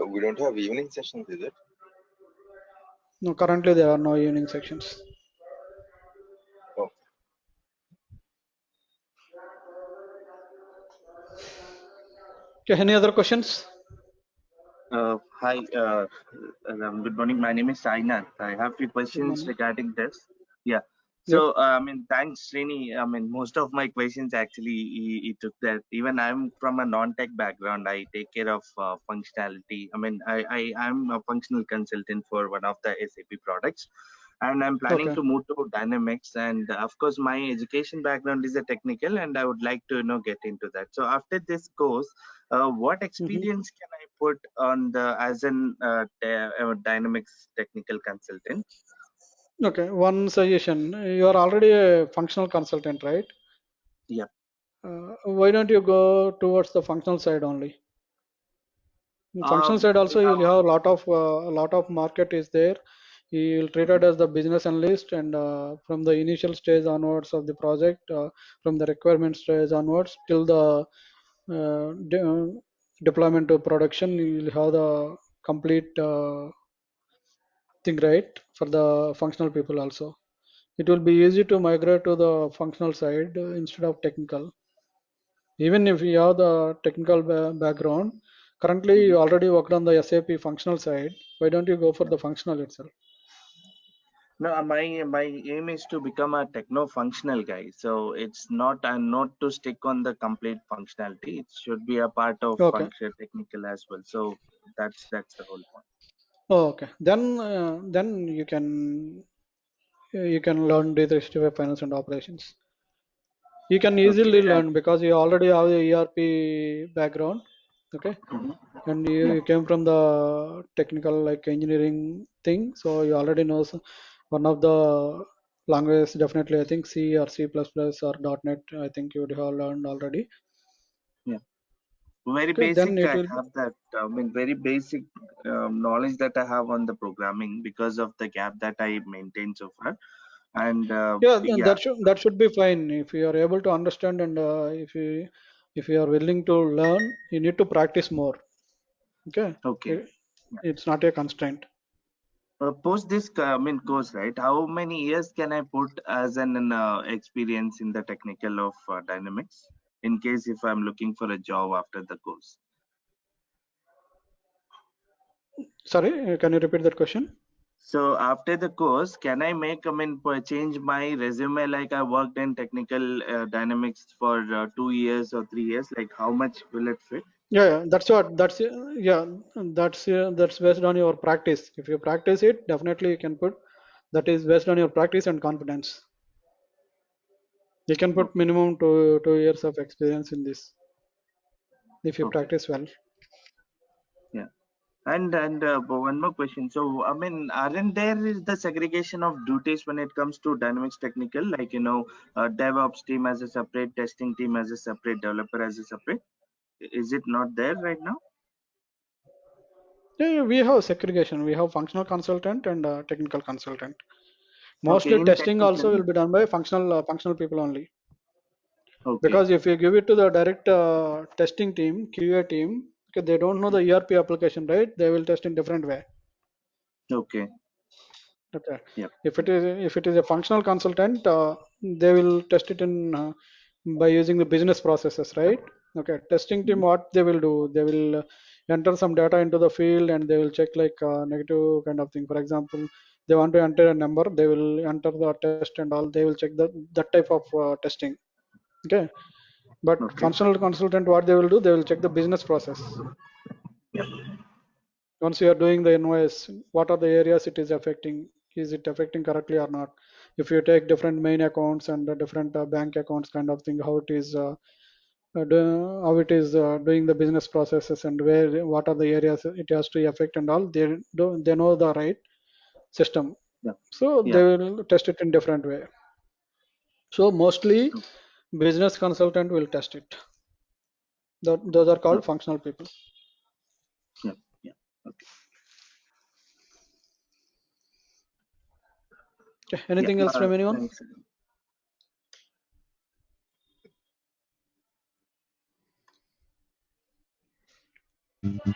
We don't have evening sessions, is it? No, currently there are no evening sections. Oh, Okay, any other questions? Hi, good morning. My name is Sainath. I have few Good questions morning. regarding this. Yeah. Yep. So, thanks, Srini. Most of my questions actually he took that. Even I'm from a non-tech background. I take care of functionality. I'm a functional consultant for one of the SAP products, and I'm planning Okay. to move to Dynamics. And of course, my education background is a technical, and I would like to get into that. So after this course, what experience can I put on the as an Dynamics technical consultant? Okay, one suggestion. You are already a functional consultant, right? Yeah. Why don't you go towards the functional side only? In functional side I also, have. you'll have a lot of market is there. You'll treat it as the business analyst, and from the initial stage onwards of the project, from the requirement stage onwards till the deployment to production, you'll have the complete thing, right, for the functional people also. It will be easy to migrate to the functional side instead of technical. Even if you have the technical background, currently Mhm. you already worked on the SAP functional side. Why don't you go for Yeah. the functional itself? No, my aim is to become a techno-functional guy. So it's not not to stick on the complete functionality. It should be a part of Okay. function technical as well. So that's the whole point. Okay. Then you can learn D365 finance and operations. You can easily Okay. learn because you already have the ERP background. Okay. Mhm. And Yeah. you came from the technical like engineering thing, so you already know one of the languages. Definitely, I think C or C++ or .NET, I think you would have learned already. Yeah. Very Okay, then basic. it I will. have that. Very basic knowledge that I have on the programming because of the gap that I maintained so far. And Yeah, then yeah. that should be fine if you are able to understand, and if you are willing to learn, you need to practice more. Okay. Okay. It- it's not a constraint. Post this course, right? How many years can I put as an experience in the technical of Dynamics in case if I'm looking for a job after the course? Sorry, can you repeat that question? So after the course, can I make change my resume like I worked in technical Dynamics for 2 years or 3 years? Like how much will it fit? Yeah, that's what. Yeah, that's based on your practice. If you practice it, definitely you can put. That is based on your practice and confidence. You can put Okay. minimum 2 years of experience in this if you Okay. practice well. Yeah. And one more question. So, aren't there is the segregation of duties when it comes to Dynamics technical, like DevOps team as a separate, testing team as a separate, developer as a separate? Is it not there right now? Yeah, we have segregation. We have functional consultant and technical consultant. Okay, Mostly in testing also technical. will be done by functional people only. Okay. Because if you give it to the direct testing team, QA team, okay, they don't know the ERP application, right? They will test in different way. Okay. Okay. Yep. If it is a functional consultant, they will test it in by using the business processes, right? Okay. Testing team, Mhm. what they will do? They will enter some data into the field, and they will check like negative kind of thing. For example, they want to enter a number, they will enter the test and all. They will check that type of testing. Okay. But Okay. functional consultant, what they will do? They will check the business process. Yep. Once you are doing the invoice, what are the areas it is affecting? Is it affecting correctly or not? If you take different main accounts and the different bank accounts kind of thing, how it is how it is doing the business processes and what are the areas it has to affect and all. They know the right system, Yeah. so Yeah. they will test it in different way. So mostly business consultant will test it. Those are called functional people. Yeah. Yeah. Okay. Okay, anything else from anyone? Thanks.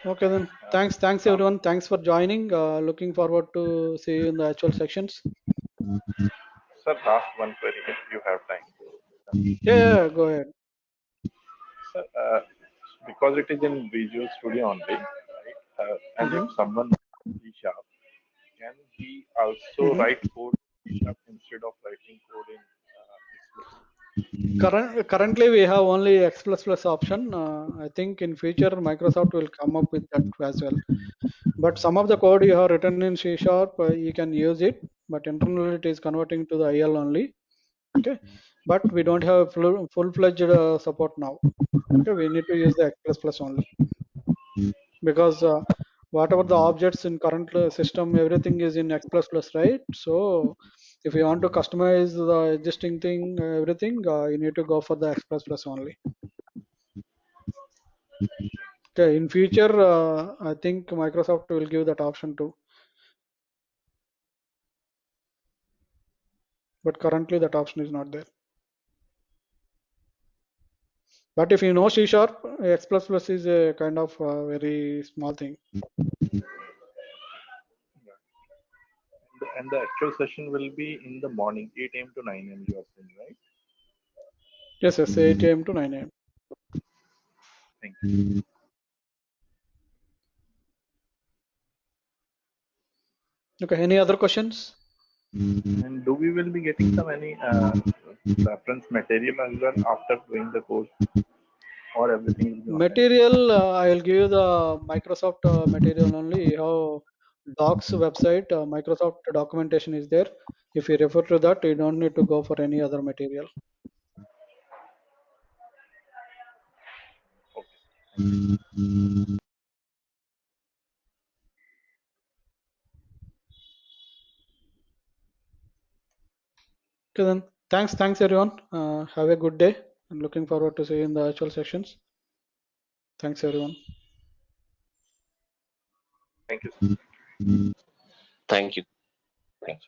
Okay then, thanks everyone, thanks for joining. Looking forward to see you in the actual sections. Sir, last one query if you have time. Yeah, go ahead. Sir, because it is in Visual Studio only, right? And if someone C sharp, can he also write code in C sharp instead of writing code in Currently we have only X++ option. I think in future Microsoft will come up with that as well. But some of the code you have written in C sharp, you can use it, but internally it is converting to the IL only. Okay, but we don't have full-fledged support now. Okay, we need to use the X++ only, because whatever the objects in current system, everything is in X++, right? So if you want to customize the existing thing, everything, you need to go for the X++ only. Okay, in future, I think Microsoft will give that option too. But currently that option is not there. But if you know C sharp, X++ is a kind of very small thing. and the actual session will be in the morning, 8 a.m. to 9 a.m. you are saying, right? Yes, 8 a.m. to 9 a.m. Thank you. Okay, any other questions? And do we will be getting some any reference material as well after doing the course, or everything will be online? Material, I will give you the Microsoft material only. You have Docs website, Microsoft documentation is there. If you refer to that, you don't need to go for any other material. Okay then, thanks everyone. Have a good day and looking forward to see you in the actual sessions. Thanks everyone. Thank you. Thank you. Thanks.